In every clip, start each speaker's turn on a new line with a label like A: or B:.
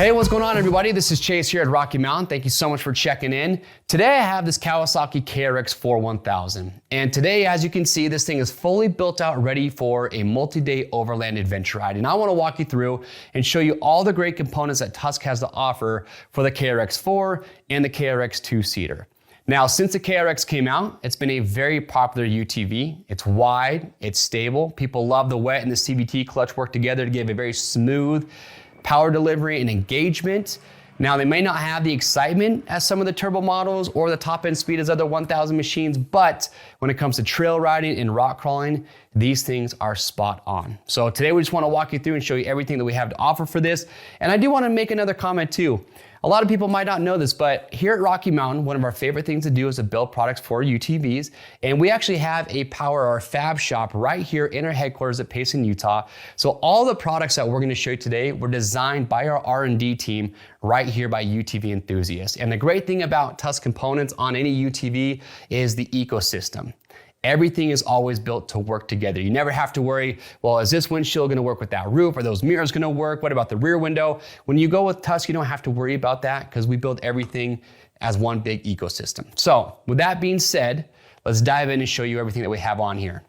A: Hey, what's going on, everybody? This is Chase here at Rocky Mountain. Thank you so much for checking in. Today I have this Kawasaki KRX4 1000. And today, as you can see, this thing is fully built out, ready for a multi-day overland adventure ride. And I want to walk you through and show you all the great components that Tusk has to offer for the KRX4 and the KRX two-seater. Now, since the KRX came out, it's been a very popular UTV. It's wide, it's stable. People love the wet and the CVT clutch work together to give a very smooth power delivery and engagement. Now, they may not have the excitement as some of the turbo models or the top end speed as other 1000 machines, but when it comes to trail riding and rock crawling, these things are spot on. So today we just want to walk you through and show you everything that we have to offer for this. And I do want to make another comment too. A lot of people might not know this, but here at Rocky Mountain, one of our favorite things to do is to build products for UTVs. And we actually have a power or fab shop right here in our headquarters at Payson, Utah. So all the products that we're going to show you today were designed by our R&D team right here by UTV enthusiasts. And the great thing about Tusk components on any UTV is the ecosystem. Everything is always built to work together. You never have to worry, well, is this windshield gonna work with that roof? Are those mirrors gonna work? What about the rear window? When you go with Tusk, you don't have to worry about that because we build everything as one big ecosystem. So with that being said, let's dive in and show you everything that we have on here.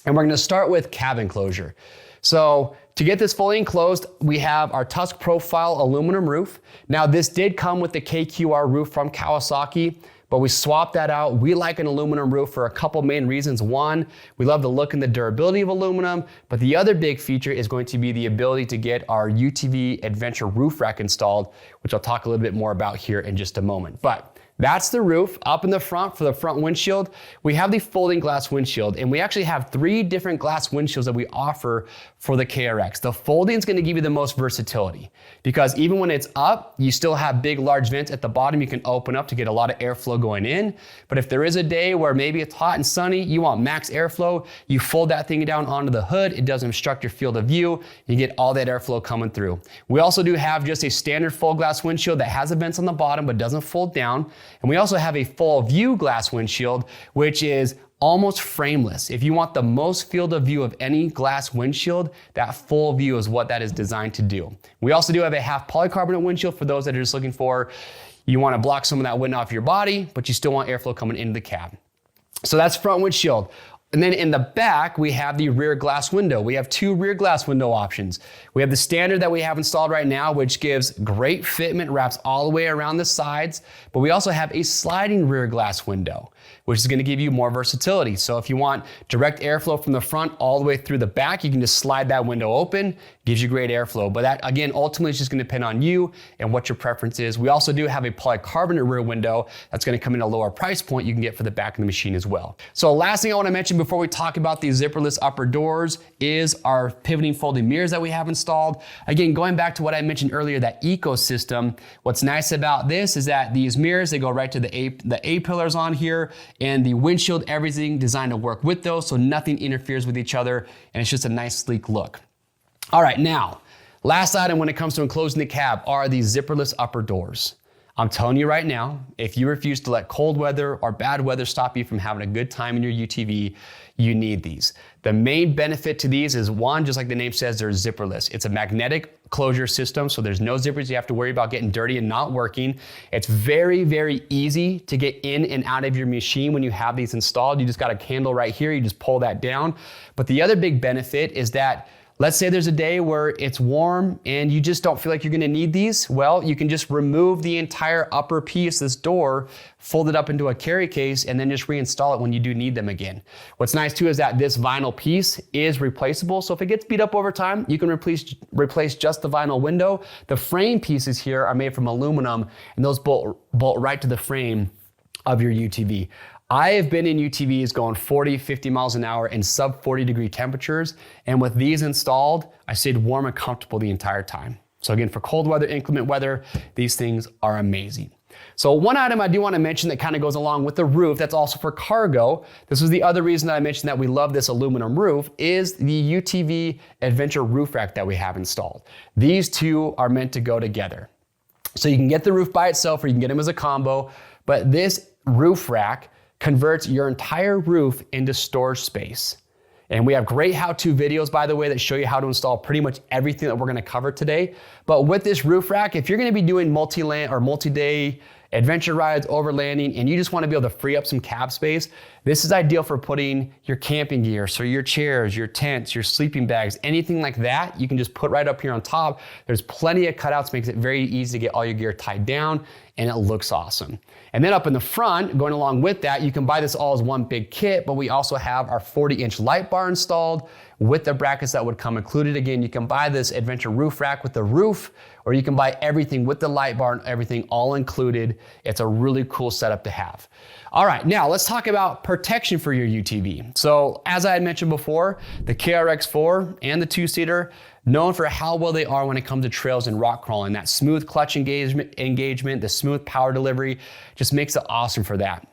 A: And we're gonna start with cab enclosure. So to get this fully enclosed, we have our Tusk Profile aluminum roof. Now this did come with the KQR roof from Kawasaki, but we swapped that out. We like an aluminum roof for a couple main reasons. One, we love the look and the durability of aluminum, but the other big feature is going to be the ability to get our UTV Adventure roof rack installed, which I'll talk a little bit more about here in just a moment. But that's the roof. Up in the front for the front windshield, we have the folding glass windshield, and we actually have 3 different glass windshields that we offer for the KRX. The folding is going to give you the most versatility because even when it's up, you still have big, large vents at the bottom you can open up to get a lot of airflow going in. But if there is a day where maybe it's hot and sunny, you want max airflow, you fold that thing down onto the hood. It doesn't obstruct your field of view. You get all that airflow coming through. We also do have just a standard full glass windshield that has the vents on the bottom but doesn't fold down. And we also have a full view glass windshield, which is almost frameless. If you want the most field of view of any glass windshield, that full view is what that is designed to do. We also do have a half polycarbonate windshield for those that are just looking for, you want to block some of that wind off your body, but you still want airflow coming into the cab. So that's front windshield. And then in the back, we have the rear glass window. We have 2 rear glass window options. We have the standard that we have installed right now, which gives great fitment, wraps all the way around the sides, but we also have a sliding rear glass window, which is gonna give you more versatility. So if you want direct airflow from the front all the way through the back, you can just slide that window open, gives you great airflow. But that, again, ultimately is just gonna depend on you and what your preference is. We also do have a polycarbonate rear window that's gonna come in a lower price point you can get for the back of the machine as well. So last thing I wanna mention before we talk about these zipperless upper doors is our pivoting folding mirrors that we have installed. Again, going back to what I mentioned earlier, that ecosystem, what's nice about this is that these mirrors, they go right to the A pillars on here, and the windshield, everything designed to work with those so nothing interferes with each other, and it's just a nice sleek look. All right, now, last item when it comes to enclosing the cab are these zipperless upper doors. I'm telling you right now, if you refuse to let cold weather or bad weather stop you from having a good time in your UTV, you need these. The main benefit to these is one, just like the name says, they're zipperless. It's a magnetic closure system, so there's no zippers you have to worry about getting dirty and not working. It's very, very easy to get in and out of your machine when you have these installed. You just got a handle right here, you just pull that down. But the other big benefit is that let's say there's a day where it's warm and you just don't feel like you're gonna need these. Well, you can just remove the entire upper piece, this door, fold it up into a carry case, and then just reinstall it when you do need them again. What's nice too is that this vinyl piece is replaceable. So if it gets beat up over time, you can replace just the vinyl window. The frame pieces here are made from aluminum, and those bolt right to the frame of your UTV. I have been in UTVs going 40, 50 miles an hour in sub 40 degree temperatures. And with these installed, I stayed warm and comfortable the entire time. So again, for cold weather, inclement weather, these things are amazing. So one item I do want to mention that kind of goes along with the roof, that's also for cargo. This was the other reason that I mentioned that we love this aluminum roof, is the UTV Adventure roof rack that we have installed. These two are meant to go together. So you can get the roof by itself or you can get them as a combo, but this roof rack converts your entire roof into storage space. And we have great how-to videos, by the way, that show you how to install pretty much everything that we're gonna cover today. But with this roof rack, if you're gonna be doing multi-land or multi-day adventure rides, overlanding, and you just wanna be able to free up some cab space, this is ideal for putting your camping gear. So your chairs, your tents, your sleeping bags, anything like that, you can just put right up here on top. There's plenty of cutouts, makes it very easy to get all your gear tied down, and it looks awesome. And then up in the front, going along with that, you can buy this all as one big kit, but we also have our 40-inch light bar installed with the brackets that would come included. Again, you can buy this adventure roof rack with the roof, or you can buy everything with the light bar and everything all included. It's a really cool setup to have. All right, now let's talk about protection for your UTV. So as I had mentioned before, the KRX4 and the two-seater, known for how well they are when it comes to trails and rock crawling. That smooth clutch engagement, the smooth power delivery, just makes it awesome for that.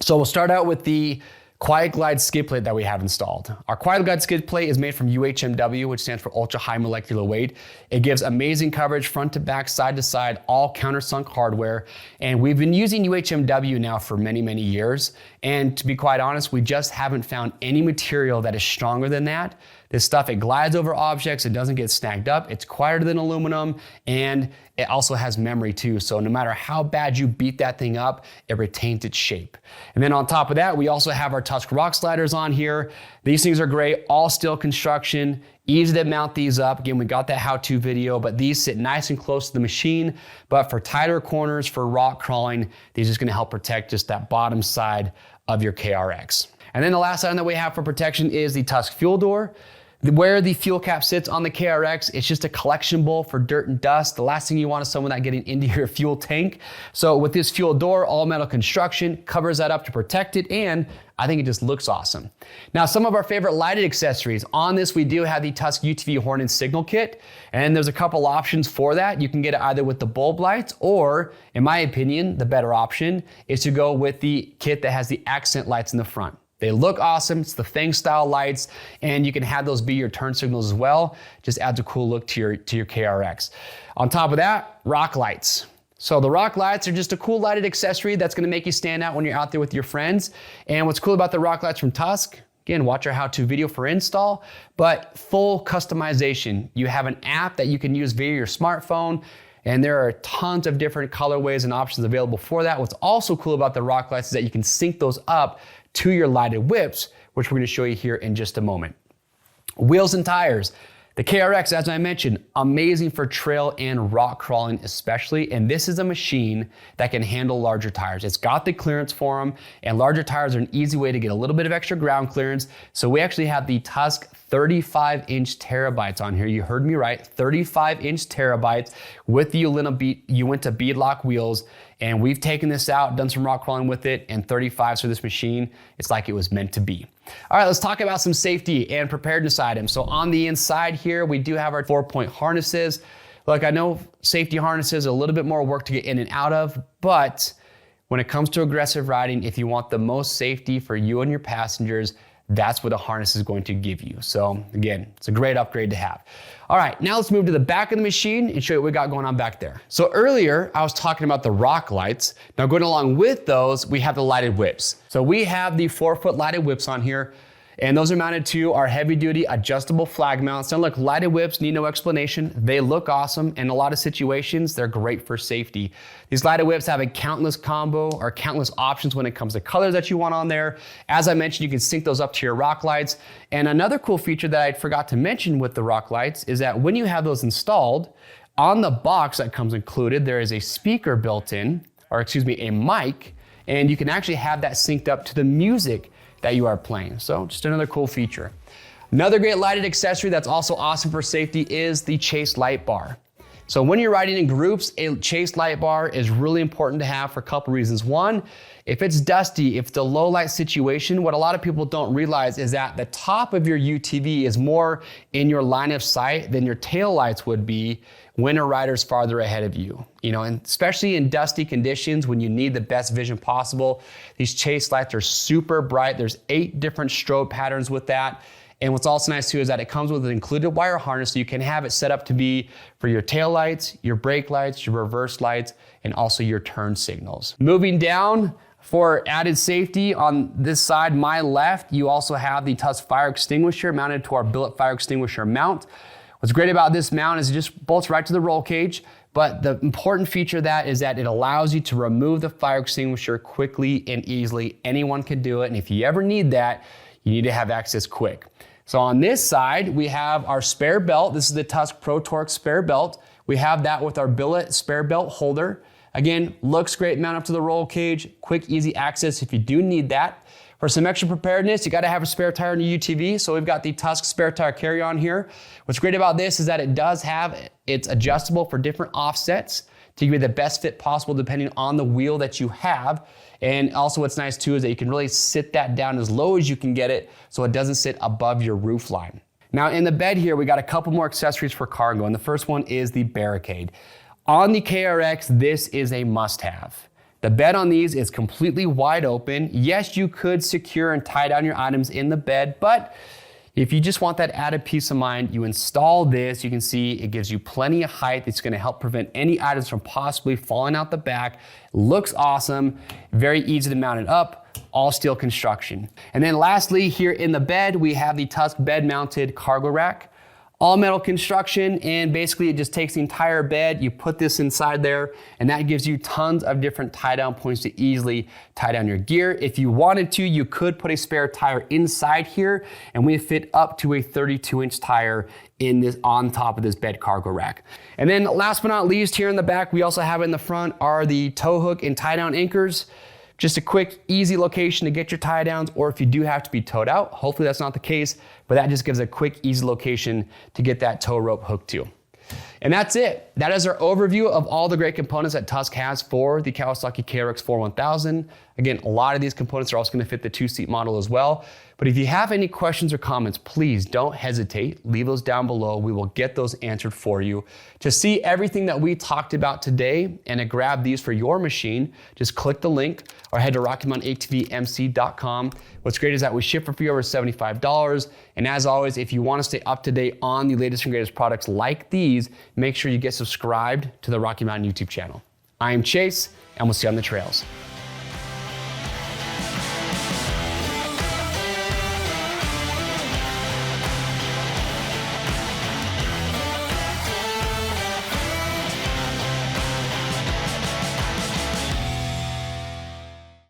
A: So we'll start out with the Quiet Glide skid plate that we have installed. Our Quiet Glide skid plate is made from UHMW, which stands for ultra high molecular weight. It gives amazing coverage front to back, side to side, all countersunk hardware. And we've been using UHMW now for many, many years. And to be quite honest, we just haven't found any material that is stronger than that. This stuff, it glides over objects, it doesn't get snagged up, it's quieter than aluminum, and it also has memory too. So no matter how bad you beat that thing up, it retains its shape. And then on top of that, we also have our Tusk rock sliders on here. These things are great, all steel construction, easy to mount these up. Again, we got that how-to video, but these sit nice and close to the machine. But for tighter corners, for rock crawling, these are just gonna help protect just that bottom side of your KRX. And then the last item that we have for protection is the Tusk fuel door. Where the fuel cap sits on the KRX, it's just a collection bowl for dirt and dust. The last thing you want is someone that getting into your fuel tank. So with this fuel door, all metal construction covers that up to protect it, and I think it just looks awesome. Now, some of our favorite lighted accessories. On this, we do have the Tusk UTV horn and signal kit, and there's a couple options for that. You can get it either with the bulb lights, or in my opinion, the better option is to go with the kit that has the accent lights in the front. They look awesome, it's the Fang style lights, and you can have those be your turn signals as well. Just adds a cool look to your KRX. On top of that, rock lights. So the rock lights are just a cool lighted accessory that's gonna make you stand out when you're out there with your friends. And what's cool about the rock lights from Tusk, again, watch our how-to video for install, but full customization. You have an app that you can use via your smartphone, and there are tons of different colorways and options available for that. What's also cool about the rock lights is that you can sync those up to your lighted whips, which we're gonna show you here in just a moment. Wheels and tires. The KRX, as I mentioned, amazing for trail and rock crawling especially, and this is a machine that can handle larger tires. It's got the clearance for them, and larger tires are an easy way to get a little bit of extra ground clearance. So we actually have the Tusk 35-inch terabytes on here. You heard me right, 35-inch terabytes with the Uinta beadlock wheels. And we've taken this out, done some rock crawling with it, and 35s for this machine, it's like it was meant to be. All right, let's talk about some safety and preparedness items. So on the inside here, we do have our 4-point harnesses. Look, I know safety harnesses are a little bit more work to get in and out of, but when it comes to aggressive riding, if you want the most safety for you and your passengers, that's what a harness is going to give you. So again, it's a great upgrade to have. All right, now let's move to the back of the machine and show you what we got going on back there. So earlier, I was talking about the rock lights. Now going along with those, we have the lighted whips. So we have the 4-foot lighted whips on here, and those are mounted to our heavy duty adjustable flag mounts. Now look, lighted whips need no explanation. They look awesome. In a lot of situations, they're great for safety. These lighted whips have a countless combo or countless options when it comes to colors that you want on there. As I mentioned, you can sync those up to your rock lights. And another cool feature that I forgot to mention with the rock lights is that when you have those installed, on the box that comes included, there is a speaker built in, or excuse me, a mic, and you can actually have that synced up to the music that you are playing. So just another cool feature. Another great lighted accessory that's also awesome for safety is the chase light bar. So when you're riding in groups, a chase light bar is really important to have for a couple reasons. One, if it's dusty, if it's a low light situation, what a lot of people don't realize is that the top of your UTV is more in your line of sight than your tail lights would be when a rider's farther ahead of you. You know, and especially in dusty conditions when you need the best vision possible, these chase lights are super bright. There's 8 different strobe patterns with that. And what's also nice too is that it comes with an included wire harness, so you can have it set up to be for your tail lights, your brake lights, your reverse lights, and also your turn signals. Moving down, For added safety on this side, my left, you also have the Tusk fire extinguisher mounted to our billet fire extinguisher mount. What's great about this mount is it just bolts right to the roll cage, but the important feature of that is that it allows you to remove the fire extinguisher quickly and easily. Anyone can do it, and if you ever need that, you need to have access quick. So on this side, we have our spare belt. This is the Tusk Pro Torque spare belt. We have that with our billet spare belt holder. Again, looks great, mount up to the roll cage, quick, easy access if you do need that. For some extra preparedness, you gotta have a spare tire in your UTV, so we've got the Tusk spare tire carry-on here. What's great about this is that it does have, it's adjustable for different offsets to give you the best fit possible depending on the wheel that you have. And also what's nice too is that you can really sit that down as low as you can get it so it doesn't sit above your roof line. Now in the bed here, we got a couple more accessories for cargo, and the first one is the barricade. On the KRX, this is a must-have. The bed on these is completely wide open. Yes, you could secure and tie down your items in the bed, but if you just want that added peace of mind, you install this. You can see it gives you plenty of height. It's gonna help prevent any items from possibly falling out the back. Looks awesome, very easy to mount it up, all steel construction. And then lastly, here in the bed, we have the Tusk bed mounted cargo rack. All metal construction, and basically it just takes the entire bed, you put this inside there, and that gives you tons of different tie down points to easily tie down your gear. If you wanted to, you could put a spare tire inside here, and we fit up to a 32-inch tire in this on top of this bed cargo rack. And then last but not least, here in the back, we also have in the front are the tow hook and tie down anchors. Just a quick, easy location to get your tie downs, or if you do have to be towed out, hopefully that's not the case, but that just gives a quick, easy location to get that tow rope hooked to. And that's it. That is our overview of all the great components that Tusk has for the Kawasaki KRX4 1000. Again, a lot of these components are also going to fit the 2-seat model as well. But if you have any questions or comments, please don't hesitate. Leave those down below. We will get those answered for you. To see everything that we talked about today and to grab these for your machine, just click the link or head to RockyMountainATVMC.com. What's great is that we ship for free over $75. And as always, if you want to stay up to date on the latest and greatest products like these, make sure you get subscribed to the Rocky Mountain YouTube channel. I am Chase, and we'll see you on the trails.